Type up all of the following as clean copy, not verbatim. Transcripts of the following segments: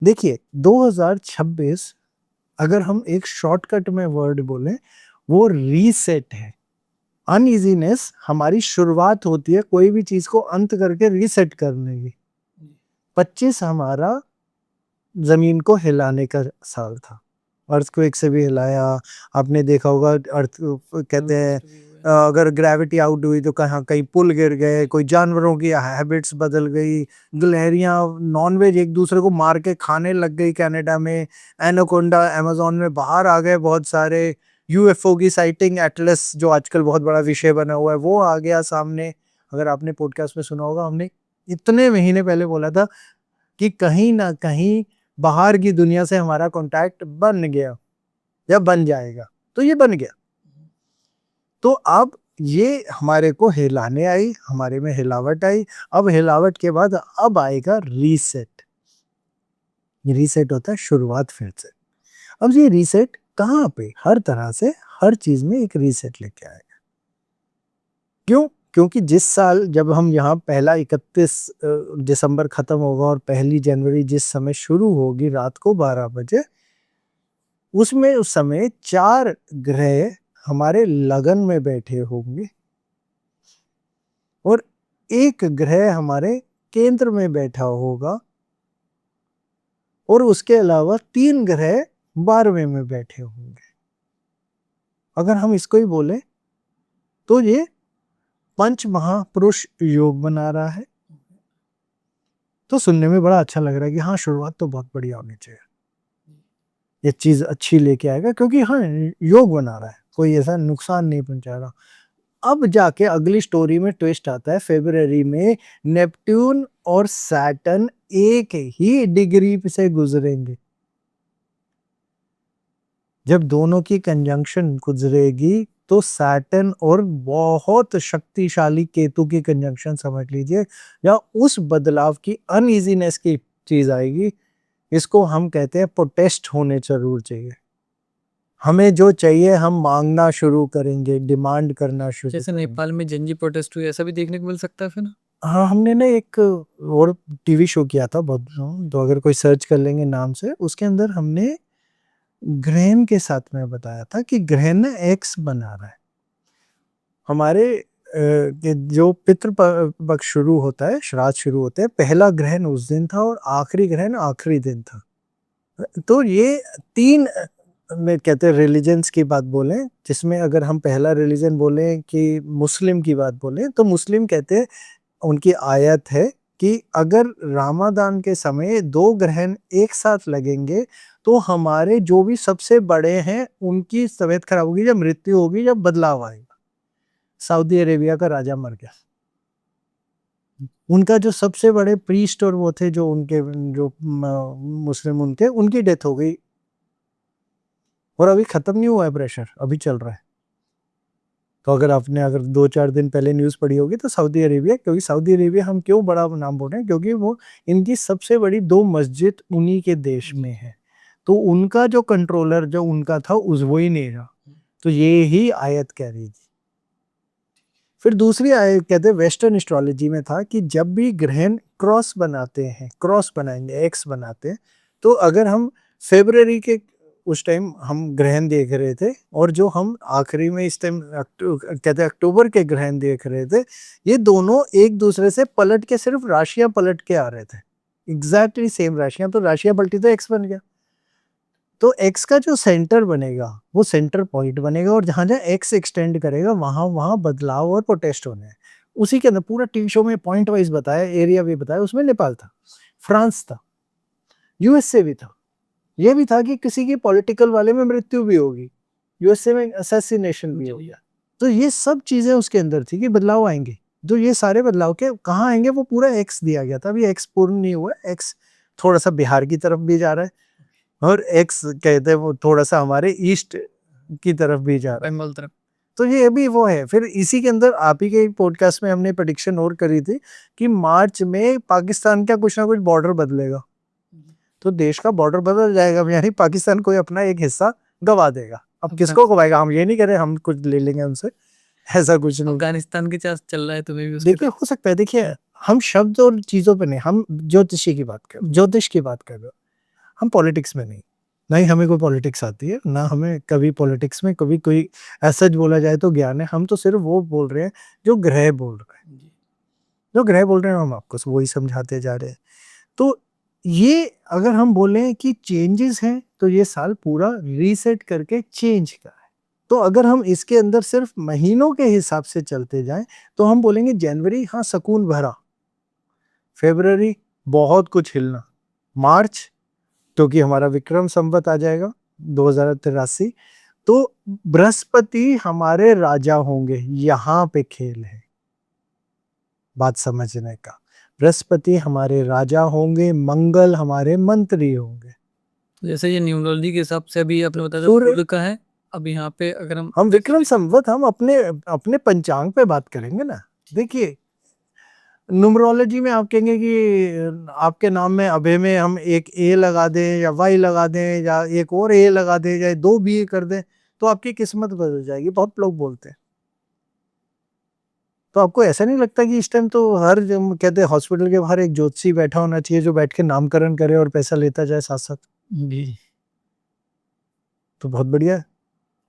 देखिए 2026 अगर हम एक शॉर्टकट में वर्ड बोलें, वो रीसेट है। अनइजीनेस हमारी शुरुआत होती है कोई भी चीज को अंत करके रीसेट करने की। 25 हमारा जमीन को हिलाने का साल था। अर्थक्वेक से भी हिलाया। आपने देखा होगा अर्थ कहते हैं अगर ग्रेविटी आउट हुई तो कहाँ कहीं पुल गिर गए, कोई जानवरों की हैबिट्स बदल गई, गिलहरियां नॉनवेज एक दूसरे को मार के खाने लग गई कनाडा में, एनाकोंडा अमेज़न में बाहर आ गए बहुत सारे, यूएफओ की साइटिंग एटलस जो आजकल बहुत बड़ा विषय बना हुआ है वो आ गया सामने। अगर आपने पॉडकास्ट में सुना होगा, हमने इतने महीने पहले बोला था कि कहीं ना कहीं बाहर की दुनिया से हमारा कांटेक्ट बन गया या बन जाएगा, तो ये बन गया। तो अब ये हमारे को हिलाने आई, हमारे में हिलावट आई। अब हिलावट के बाद अब आएगा रीसेट। ये रीसेट होता है शुरुआत फिर से। अब ये रीसेट कहाँ पे? हर तरह से हर चीज में एक रीसेट लेके आएगा। क्यों? क्योंकि जिस साल जब हम यहाँ पहला 31 दिसंबर खत्म होगा और पहली जनवरी जिस समय शुरू होगी रात को 12 बजे, उसमें उस समय 4 ग्रह हमारे लगन में बैठे होंगे और एक ग्रह हमारे केंद्र में बैठा होगा और उसके अलावा 3 ग्रह 12वें में बैठे होंगे। अगर हम इसको ही बोले तो ये पंच महापुरुष योग बना रहा है। तो सुनने में बड़ा अच्छा लग रहा है कि हाँ, शुरुआत तो बहुत बढ़िया होनी चाहिए, ये चीज अच्छी लेके आएगा क्योंकि हाँ योग बना रहा है, कोई ऐसा नुकसान नहीं पहुंचा रहा। अब जाके अगली स्टोरी में ट्विस्ट आता है। फरवरी में नेपट्टून और सैटर्न एक ही डिग्री से गुजरेंगे। जब दोनों की कंजंक्शन गुजरेगी तो सैटर्न और बहुत शक्तिशाली केतु की कंजंक्शन समझ लीजिए, या उस बदलाव की अनइजीनेस की चीज आएगी। इसको हम कहते हैं प्रोटेस्ट होने जरूर चाहिए। हमें जो चाहिए हम मांगना शुरू करेंगे, डिमांड करना शुरू जैसे करेंगे। नेपाल में जनजी प्रोटेस्ट हुई, ऐसा भी देखने को मिल सकता है फिर ना? हाँ, हमने ना एक और टीवी शो किया था बहुत, तो अगर कोई सर्च कर लेंगे नाम से, उसके अंदर हमने ग्रहण के साथ में बताया था कि ग्रहण ना एक्स बना रहा है। हमारे जो पितृ पक्ष शुरू होता है, श्राद्ध शुरू होते हैं, पहला ग्रहण उस दिन था और आखिरी ग्रहण आखिरी दिन था। तो ये 3 में कहते हैं रिलीजन्स की बात बोलें, जिसमें अगर हम पहला रिलीजन बोलें कि मुस्लिम की बात बोलें, तो मुस्लिम कहते हैं, उनकी आयत है कि अगर रामादान के समय 2 ग्रहण एक साथ लगेंगे तो हमारे जो भी सबसे बड़े हैं उनकी तबीयत खराब होगी, जब मृत्यु होगी, जब बदलाव आएगा। सऊदी अरेबिया का राजा मर गया, उनका जो सबसे बड़े प्रीस्ट और वो थे जो उनके जो मुस्लिम उनके उनकी डेथ हो गई। और अभी खत्म नहीं हुआ है प्रेशर, अभी चल रहा है। तो अगर आपने अगर 2-4 दिन पहले न्यूज़ पढ़ी होगी तो सऊदी अरेबिया, क्योंकि सऊदी अरेबिया हम क्यों बड़ा नाम बोल रहे हैं, क्योंकि वो इनकी सबसे बड़ी 2 मस्जिद उन्हीं के देश में है। तो उनका जो कंट्रोलर जो उनका था उस वो ही नहीं रहा। तो ये ही आयत कह रही थी। फिर दूसरी आयत कहते हैं वेस्टर्न एस्ट्रोलॉजी में था कि जब भी ग्रहण क्रॉस बनाते हैं, क्रॉस बनाएंगे, एक्स बनाते हैं, तो अगर हम फेब्रुअरी के उस टाइम हम ग्रहण देख रहे थे और जो हम आखिरी में इस टाइम कहते हैं अक्टूबर के ग्रहण देख रहे थे, ये दोनों एक दूसरे से पलट के सिर्फ राशियां पलट के आ रहे थे, एग्जैक्टली सेम राशियां। तो राशियां पलटी तो एक्स बन गया। तो एक्स का जो सेंटर बनेगा वो सेंटर पॉइंट बनेगा और जहां जहां एक्स एक्सटेंड करेगा वहां वहां बदलाव और प्रोटेस्ट होने हैं। उसी के अंदर पूरा टीवी शो में पॉइंट वाइज बताया, एरिया भी बताया। उसमें नेपाल था, फ्रांस था, यूएसए भी था, ये भी था कि किसी की पॉलिटिकल वाले में मृत्यु भी होगी, यूएसए में असैसिनेशन भी होगा। तो ये सब चीजें उसके अंदर थी कि बदलाव आएंगे। तो ये सारे बदलाव के कहाँ आएंगे वो पूरा एक्स दिया गया था। अभी एक्स पूर्ण नहीं हुआ, एक्स थोड़ा सा बिहार की तरफ भी जा रहा है और एक्स कहते हैं वो थोड़ा सा हमारे ईस्ट की तरफ भी जा रहा है, बंगाल तरफ। तो ये भी वो है। फिर इसी के अंदर आप ही के पॉडकास्ट में हमने प्रेडिक्शन और करी थी कि मार्च में पाकिस्तान का कुछ ना कुछ बॉर्डर बदलेगा, तो देश का बॉर्डर बदल जाएगा, यानी पाकिस्तान कोई अपना एक हिस्सा गवा देगा। अब किसको गवाएगा हम ये नहीं कह रहे, हम कुछ ले लेंगे उनसे, ऐसा कुछ नहीं। अफगानिस्तान के चांस चल रहा है तुम्हें भी उसके देखिए हो सकता है, देखिए हम शब्द और चीजों पे नहीं, हम ज्योतिषी की बात कर, ज्योतिष की बात कर रहे हो। हम पॉलिटिक्स में नहीं, ना ही हमें कोई पॉलिटिक्स आती है, ना हमें कभी पॉलिटिक्स में कभी कोई ऐसा बोला जाए तो ज्ञान है। हम तो सिर्फ वो बोल रहे हैं जो ग्रह बोल रहे हैं, जी। जो ग्रह बोल रहे हैं हम आपको वही समझाते जा रहे हैं। तो ये अगर हम बोलें कि चेंजेस हैं तो ये साल पूरा रीसेट करके चेंज का है। तो अगर हम इसके अंदर सिर्फ महीनों के हिसाब से चलते जाएं तो हम बोलेंगे जनवरी हाँ सुकून भरा, फरवरी बहुत कुछ हिलना, मार्च क्योंकि हमारा विक्रम संवत आ जाएगा 2083, तो बृहस्पति हमारे राजा होंगे, यहाँ पे खेल है बात समझने का। बृहस्पति हमारे राजा होंगे, मंगल हमारे मंत्री होंगे। तो जैसे ये न्यूमरोलॉजी के हिसाब से अभी आपने बताया था सूर्य सूर्य का है, अब यहाँ पे अगर हम विक्रम संवत हम अपने अपने पंचांग पे बात करेंगे ना। देखिए न्यूमरोलॉजी में आप कहेंगे कि आपके नाम में अभय में हम एक ए लगा दें या वाई लगा दें या एक और ए लगा दें या दो बी कर दें तो आपकी किस्मत बदल जाएगी, बहुत लोग बोलते हैं। तो आपको ऐसा नहीं लगता कि इस टाइम तो हर कहते हैं हॉस्पिटल के बाहर एक ज्योतिषी बैठा होना चाहिए जो बैठ के नामकरण करे और पैसा लेता जाए साथ साथ? जी। तो बहुत बढ़िया है।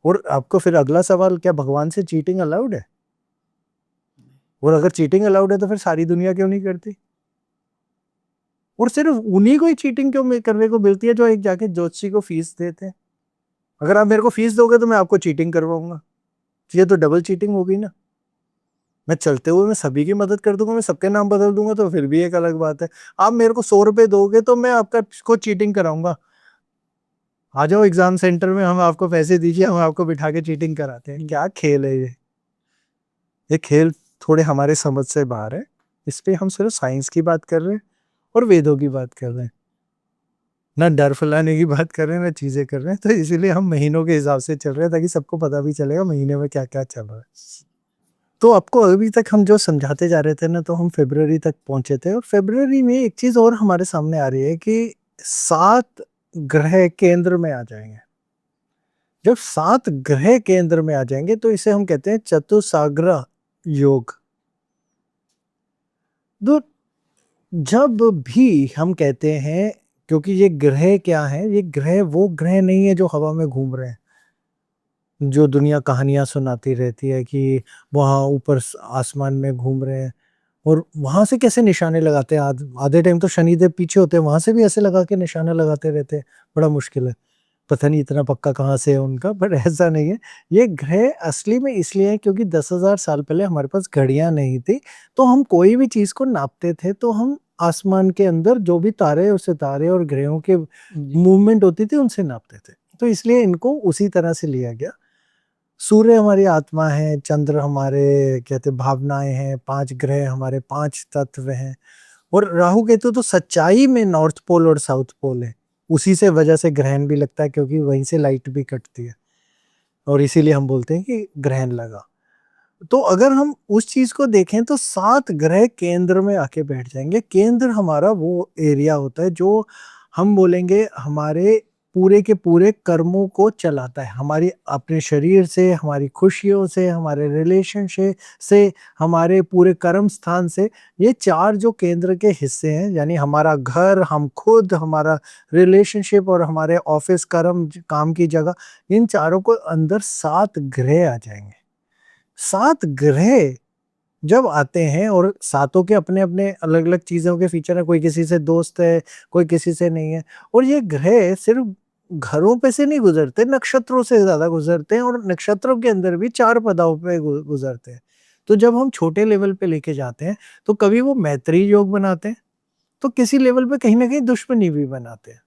और आपको फिर अगला सवाल, क्या भगवान से चीटिंग अलाउड है? और अगर चीटिंग अलाउड है तो फिर सारी दुनिया क्यों नहीं करती? और सिर्फ उन्हीं को ही चीटिंग क्यों करने को मिलती है जो एक जाके ज्योतिषी को फीस देते हैं? अगर आप मेरे को फीस दोगे तो मैं आपको चीटिंग करवाऊंगा, ये तो डबल चीटिंग होगी ना। मैं चलते हुए मैं सभी की मदद कर दूंगा, मैं सबके नाम बदल दूंगा तो फिर भी एक अलग बात है। आप मेरे को 100 रुपए दोगे तो मैं आपका को चीटिंग कराऊंगा। आ जाओ एग्जाम सेंटर में, हम आपको पैसे दीजिए, हम आपको बिठा के चीटिंग कराते हैं। क्या खेल है ये खेल थोड़े हमारे समझ से बाहर है। इसलिए हम सिर्फ साइंस की बात कर रहे हैं और वेदों की बात कर रहे हैं, ना डर फैलाने की बात कर रहे हैं, ना चीजें कर रहे हैं। तो इसीलिए हम महीनों के हिसाब से चल रहे हैं ताकि सबको पता भी चलेगा महीने में क्या क्या चल रहा है। तो आपको अभी तक हम जो समझाते जा रहे थे ना, तो हम फरवरी तक पहुंचे थे और फरवरी में एक चीज और हमारे सामने आ रही है कि 7 ग्रह केंद्र में आ जाएंगे। जब 7 ग्रह केंद्र में आ जाएंगे तो इसे हम कहते हैं चतुसाग्र योग। तो जब भी हम कहते हैं, क्योंकि ये ग्रह क्या है, ये ग्रह वो ग्रह नहीं है जो हवा में घूम रहे हैं, जो दुनिया कहानियां सुनाती रहती है कि वहां ऊपर आसमान में घूम रहे हैं और वहां से कैसे निशाने लगाते हैं। आधे टाइम तो शनिदेव पीछे होते हैं, वहां से भी ऐसे लगा के निशाना लगाते रहते हैं। बड़ा मुश्किल है, पता नहीं इतना पक्का कहाँ से है उनका, पर ऐसा नहीं है। ये ग्रह असली में इसलिए है क्योंकि 10,000 साल पहले हमारे पास घड़ियां नहीं थी, तो हम कोई भी चीज को नापते थे तो हम आसमान के अंदर जो भी तारे और सितारे और ग्रहों के जी। मूवमेंट होती थी उनसे नापते थे। तो इसलिए इनको उसी तरह से लिया गया। सूर्य हमारी आत्मा है, चंद्र हमारे कहते भावनाएं हैं, 5 ग्रह हमारे 5 तत्व हैं और राहु केतु तो सच्चाई में नॉर्थ पोल और साउथ पोल है। उसी से वजह से ग्रहण भी लगता है क्योंकि वहीं से लाइट भी कटती है और इसीलिए हम बोलते हैं कि ग्रहण लगा। तो अगर हम उस चीज को देखें तो 7 ग्रह केंद्र में आके बैठ जाएंगे। केंद्र हमारा वो एरिया होता है जो हम बोलेंगे हमारे पूरे के पूरे कर्मों को चलाता है, हमारी अपने शरीर से, हमारी खुशियों से, हमारे रिलेशनशिप से, हमारे पूरे कर्म स्थान से। ये 4 जो केंद्र के हिस्से हैं, यानी हमारा घर, हम खुद, हमारा रिलेशनशिप और हमारे ऑफिस कर्म काम की जगह, इन चारों को अंदर 7 ग्रह आ जाएंगे। 7 ग्रह जब आते हैं और सातों के अपने अपने अलग अलग चीजों के फीचर है, कोई किसी से दोस्त है, कोई किसी से नहीं है। और ये ग्रह सिर्फ घरों पे से नहीं गुजरते, नक्षत्रों से ज्यादा गुजरते हैं और नक्षत्रों के अंदर भी 4 पदाओं पे गुजरते हैं। तो जब हम छोटे लेवल पे लेके जाते हैं तो कभी वो मैत्री योग बनाते हैं, तो किसी लेवल पे कहीं ना कहीं दुश्मनी भी बनाते हैं।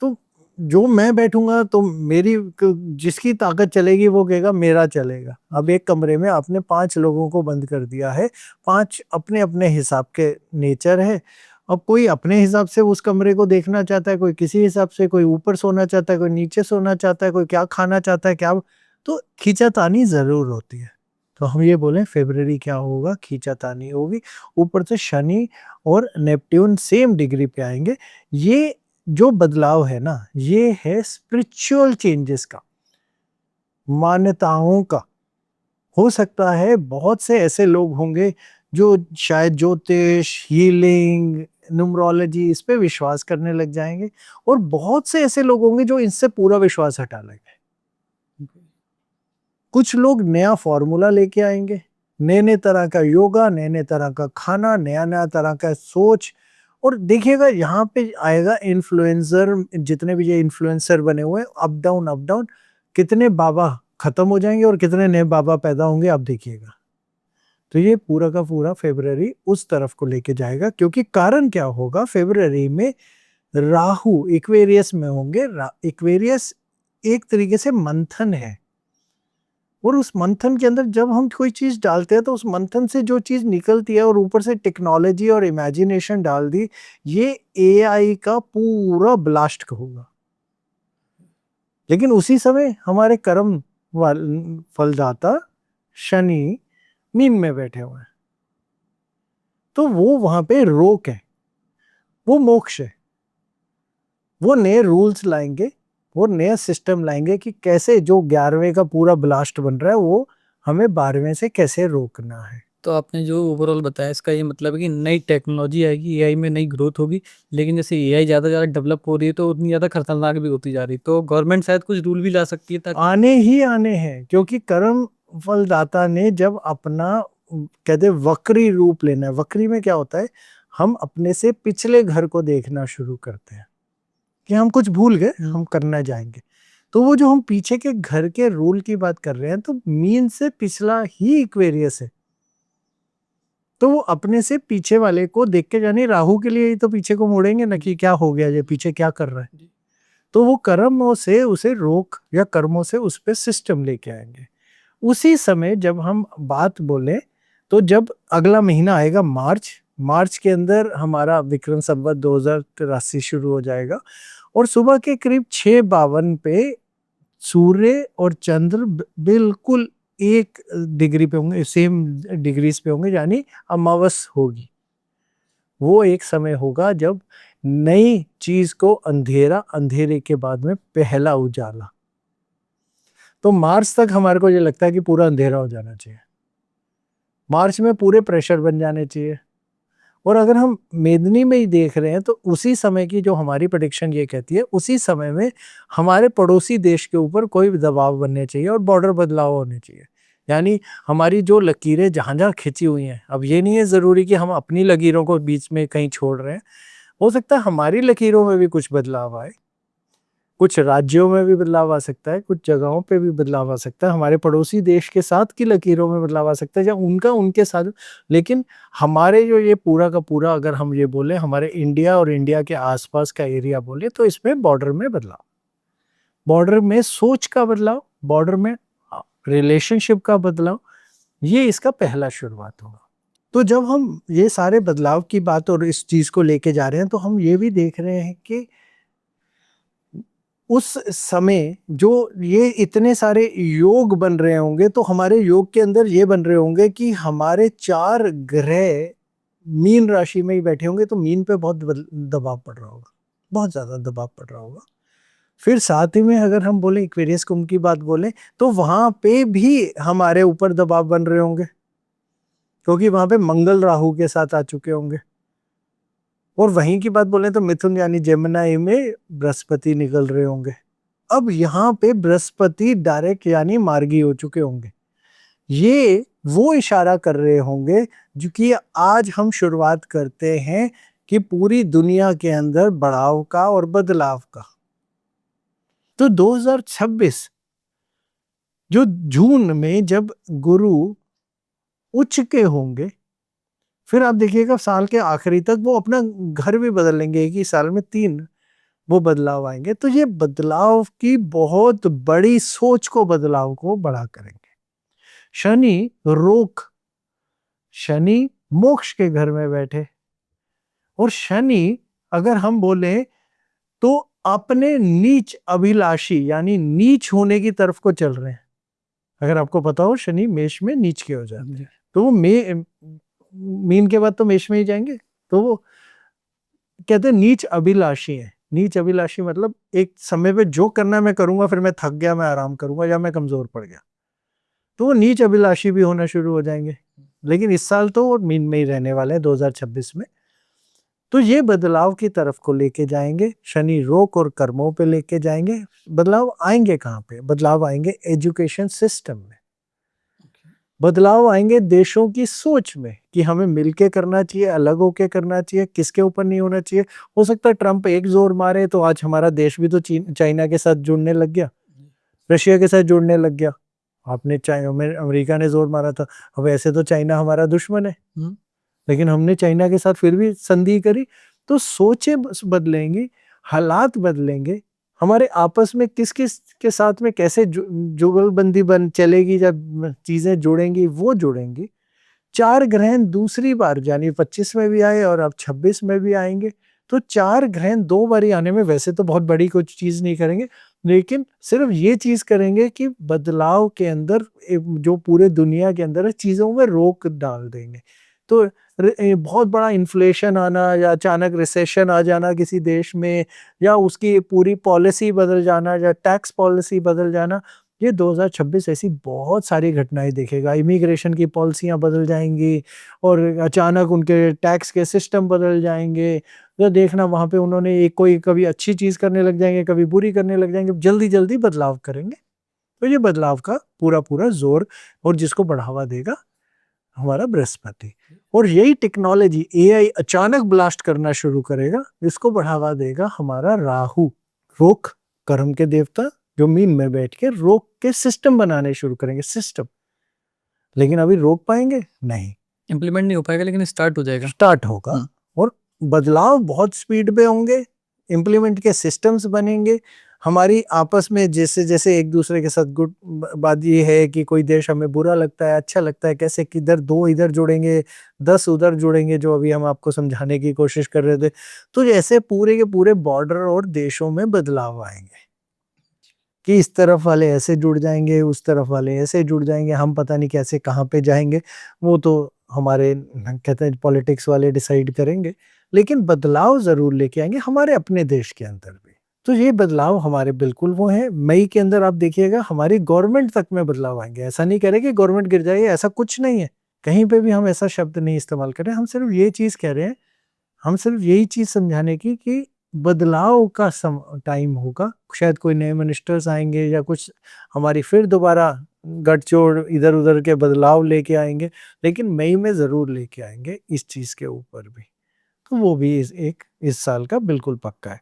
तो जो मैं बैठूंगा तो जिसकी ताकत चलेगी वो कहेगा मेरा चलेगा। अब एक कमरे में आपने 5 लोगों को बंद कर दिया है, 5 अपने अपने हिसाब के नेचर है। अब कोई अपने हिसाब से उस कमरे को देखना चाहता है, कोई किसी हिसाब से, कोई ऊपर सोना चाहता है, कोई नीचे सोना चाहता है, कोई क्या खाना चाहता है, क्या। तो खींचातानी जरूर होती है। तो हम ये बोले फरवरी क्या होगा, खींचातानी होगी। ऊपर से शनि और नेपट्यून सेम डिग्री पे आएंगे। ये जो बदलाव है ना, ये है स्पिरिचुअल चेंजेस का, मान्यताओं का। हो सकता है बहुत से ऐसे लोग होंगे जो शायद ज्योतिष, हीलिंग, न्यूमरोलॉजी इस पे विश्वास करने लग जाएंगे, और बहुत से ऐसे लोग होंगे जो इससे पूरा विश्वास हटा लेंगे। कुछ लोग नया फॉर्मूला लेके आएंगे, नए नए तरह का योगा, नए नए तरह का खाना, नया नया तरह का सोच। और देखिएगा यहाँ पे आएगा इन्फ्लुएंसर, जितने भी ये इन्फ्लुएंसर बने हुए हैं, अप डाउन अप डाउन, कितने बाबा खत्म हो जाएंगे और कितने नए बाबा पैदा होंगे, आप देखिएगा। तो ये पूरा का पूरा फेब्रुअरी उस तरफ को लेके जाएगा, क्योंकि कारण क्या होगा, फेब्रुअरी में राहु इक्वेरियस में होंगे। इक्वेरियस एक तरीके से मंथन है, और उस मंथन के अंदर जब हम कोई चीज डालते हैं तो उस मंथन से जो चीज निकलती है, और ऊपर से टेक्नोलॉजी और इमेजिनेशन डाल दी, ये एआई का पूरा ब्लास्ट होगा। लेकिन उसी समय हमारे कर्म फलदाता शनि मीन में बैठे हुए हैं, तो वो वहां पे रोक है, वो मोक्ष है। वो नए रूल्स लाएंगे, वो नया सिस्टम लाएंगे कि कैसे जो 11वें का पूरा ब्लास्ट बन रहा है वो हमें 12वें से कैसे रोकना है। तो आपने जो ओवरऑल बताया, इसका ये मतलब है कि नई टेक्नोलॉजी आएगी, एआई में नई ग्रोथ होगी, लेकिन जैसे एआई ज़्यादा ज़्यादा डेवलप हो रही है तो उतनी ज़्यादा खतरनाक भी होती जा रही है, तो गवर्नमेंट शायद कुछ रूल भी ला सकती है ताकि आने ही आने हैं, क्योंकि कर्म फलदाता ने जब अपना कहते वक्री रूप लेना है। वक्री में क्या होता है, हम अपने से पिछले घर को देखना शुरू करते हैं कि हम कुछ भूल गए, हम करना जाएंगे। तो वो जो हम पीछे के घर के रूल की बात कर रहे हैं, तो मीन से पिछला ही इक्वेरियस है, तो वो अपने से पीछे वाले को देख के, जाने राहु के लिए ही तो पीछे को मोड़ेंगे ना कि क्या हो गया, ये पीछे क्या कर रहा है। तो वो कर्मों से उसे रोक, या कर्मों से उस पे सिस्टम लेके आएंगे। उसी समय जब हम बात बोले, तो जब अगला महीना आएगा मार्च, मार्च के अंदर हमारा विक्रम संवत 2083 शुरू हो जाएगा, और सुबह के करीब 6:52 पे सूर्य और चंद्र बिल्कुल एक डिग्री पे होंगे, सेम डिग्रीज पे होंगे, यानी अमावस होगी। वो एक समय होगा जब नई चीज को अंधेरा, अंधेरे के बाद में पहला उजाला। तो मार्च तक हमारे को ये लगता है कि पूरा अंधेरा हो जाना चाहिए, मार्च में पूरे प्रेशर बन जाने चाहिए। और अगर हम मेदिनी में ही देख रहे हैं, तो उसी समय की जो हमारी प्रेडिक्शन ये कहती है, उसी समय में हमारे पड़ोसी देश के ऊपर कोई भी दबाव बनने चाहिए और बॉर्डर बदलाव होने चाहिए। यानी हमारी जो लकीरें जहां जहां खिंची हुई हैं, अब ये नहीं है जरूरी कि हम अपनी लकीरों को बीच में कहीं छोड़ रहे हैं, हो सकता है हमारी लकीरों में भी कुछ बदलाव आए, कुछ राज्यों में भी बदलाव आ सकता है, कुछ जगहों पे भी बदलाव आ सकता है, हमारे पड़ोसी देश के साथ की लकीरों में बदलाव आ सकता है, या उनका उनके साथ। लेकिन हमारे जो ये पूरा का पूरा, अगर हम ये बोले हमारे इंडिया और इंडिया के आसपास का एरिया बोले, तो इसमें बॉर्डर में बदलाव, बॉर्डर में सोच का बदलाव, बॉर्डर में रिलेशनशिप का बदलाव, ये इसका पहला शुरुआत होगा। तो जब हम ये सारे बदलाव की बात और इस चीज को लेके जा रहे हैं, तो हम ये भी देख रहे हैं कि उस समय जो ये इतने सारे योग बन रहे होंगे, तो हमारे योग के अंदर ये बन रहे होंगे कि हमारे 4 ग्रह मीन राशि में ही बैठे होंगे, तो मीन पे बहुत दबाव पड़ रहा होगा, बहुत ज्यादा दबाव पड़ रहा होगा। फिर साथ ही में अगर हम बोले एक्वेरियस कुंभ की बात बोले, तो वहां पे भी हमारे ऊपर दबाव बन रहे होंगे, क्योंकि वहां पे मंगल राहु के साथ आ चुके होंगे। और वहीं की बात बोले तो मिथुन यानी जेमिनी में बृहस्पति निकल रहे होंगे। अब यहाँ पे बृहस्पति डायरेक्ट यानी मार्गी हो चुके होंगे। ये वो इशारा कर रहे होंगे जो कि आज हम शुरुआत करते हैं कि पूरी दुनिया के अंदर बढ़ाव का और बदलाव का। तो 2026 जो जून में जब गुरु उच्च के होंगे, फिर आप देखिएगा साल के आखिरी तक वो अपना घर भी बदल लेंगे, एक ही साल में 3 वो बदलाव आएंगे। तो ये बदलाव की बहुत बड़ी सोच को, बदलाव को बड़ा करेंगे। शनि रोक, शनि मोक्ष के घर में बैठे, और शनि अगर हम बोले तो अपने नीच अभिलाषी यानी नीच होने की तरफ को चल रहे हैं। अगर आपको पता हो शनि मेष में नीच के हो जाते हैं, तो वो मीन के बाद तो मेष में ही जाएंगे। तो वो कहते हैं नीच अभिलाषी है। नीच अभिलाषी मतलब एक समय पे जो करना मैं करूंगा, फिर मैं थक गया मैं आराम करूंगा, या मैं कमजोर पड़ गया, तो वो नीच अभिलाषी भी होना शुरू हो जाएंगे। लेकिन इस साल तो वो मीन में ही रहने वाले हैं 2026 में। तो ये बदलाव की तरफ को लेके जाएंगे, शनि रोक और कर्मों पे लेके जाएंगे। बदलाव आएंगे कहाँ पे? बदलाव आएंगे एजुकेशन सिस्टम में, बदलाव आएंगे देशों की सोच में कि हमें मिलके करना चाहिए, अलग होके करना चाहिए, किसके ऊपर नहीं होना चाहिए। हो सकता है ट्रम्प एक जोर मारे तो आज हमारा देश भी तो चाइना के साथ जुड़ने लग गया, रशिया के साथ जुड़ने लग गया। आपने चाइना में अमेरिका ने जोर मारा था, अब ऐसे तो चाइना हमारा दुश्मन है, लेकिन हमने चाइना के साथ फिर भी संधि करी। तो सोचें बदलेंगी, हालात बदलेंगे, हमारे आपस में किस किस के साथ में कैसे जुगलबंदी बन चलेगी, जब चीजें जुड़ेंगी वो जुड़ेंगी। 4 ग्रहण दूसरी बार यानी 25 में भी आए और अब 26 में भी आएंगे। तो 4 ग्रहण 2 बारी आने में वैसे तो बहुत बड़ी कुछ चीज नहीं करेंगे, लेकिन सिर्फ ये चीज करेंगे कि बदलाव के अंदर जो पूरे दुनिया के अंदर है चीजों में रोक डाल देंगे। तो बहुत बड़ा इन्फ्लेशन आना या अचानक रिसेशन आ जाना किसी देश में, या उसकी पूरी पॉलिसी बदल जाना या टैक्स पॉलिसी बदल जाना, ये 2026 ऐसी बहुत सारी घटनाएं देखेगा। इमिग्रेशन की पॉलिसियां बदल जाएंगी और अचानक उनके टैक्स के सिस्टम बदल जाएंगे। तो देखना वहां पे उन्होंने एक कोई कभी अच्छी चीज करने लग जाएंगे, कभी बुरी करने लग जाएंगे, जल्दी जल्दी बदलाव करेंगे। तो ये बदलाव का पूरा पूरा जोर, और जिसको बढ़ावा देगा हमारा बृहस्पति। और यही टेक्नोलॉजी एआई अचानक ब्लास्ट करना शुरू करेगा, इसको बढ़ावा देगा हमारा राहु, रोक कर्म के देवता, जो मीन में बैठ के रोक के सिस्टम बनाने शुरू करेंगे, सिस्टम। लेकिन अभी रोक पाएंगे नहीं, इम्प्लीमेंट नहीं हो पाएगा लेकिन स्टार्ट हो जाएगा। स्टार्ट होगा और बदलाव बहुत स्पीड पे होंगे, इम्प्लीमेंट के सिस्टम्स बनेंगे। हमारी आपस में जैसे जैसे एक दूसरे के साथ गुड बात ये है कि कोई देश हमें बुरा लगता है, अच्छा लगता है, कैसे किधर 2 इधर जुड़ेंगे 10 उधर जुड़ेंगे, जो अभी हम आपको समझाने की कोशिश कर रहे थे। तो जैसे पूरे के पूरे बॉर्डर और देशों में बदलाव आएंगे कि इस तरफ वाले ऐसे जुड़ जाएंगे, उस तरफ वाले ऐसे जुड़ जाएंगे, हम पता नहीं कैसे कहाँ पे जाएंगे, वो तो हमारे कहते हैं पॉलिटिक्स वाले डिसाइड करेंगे। लेकिन बदलाव जरूर लेके आएंगे हमारे अपने देश के अंदर भी। तो ये बदलाव हमारे बिल्कुल वो है। मई के अंदर आप देखिएगा हमारी गवर्नमेंट तक में बदलाव आएंगे। ऐसा नहीं कह रहे कि गवर्नमेंट गिर जाएगी, ऐसा कुछ नहीं है, कहीं पे भी हम ऐसा शब्द नहीं इस्तेमाल कर रहे। हम सिर्फ ये चीज कह रहे हैं, हम सिर्फ यही चीज समझाने की कि बदलाव का टाइम होगा। शायद कोई नए मिनिस्टर्स आएंगे या कुछ हमारी फिर दोबारा गठजोड़ इधर उधर के बदलाव लेके आएंगे, लेकिन मई में जरूर लेके आएंगे इस चीज के ऊपर भी। तो वो भी इस साल का बिल्कुल पक्का है।